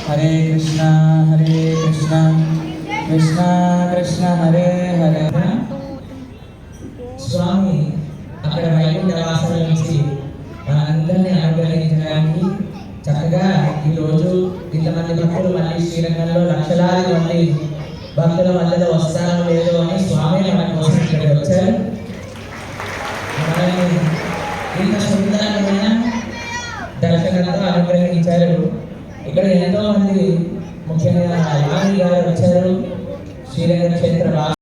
हरे कृष्णा कृष्णा कृष्ण हरे हरे। स्वामी అక్కడ వైకుంఠ వాసన నుంచి మనందరినీ అనుగ్రహించడానికి చక్కగా ఈరోజు ఇంతమంది భక్తులు మళ్ళీ శ్రీరంగంలో లక్షలాది మంది భక్తుల మధ్యలో వస్తారో లేదో అని స్వామి మన కోసం ఇక్కడ వచ్చారు. మనల్ని ఇంత సుందరమైన దర్శనంతో అనుగ్రహించారు. ఇక్కడ ఎంతో మంది ముఖ్యంగా రాణి గారు వచ్చారు. శ్రీరంగ క్షేత్ర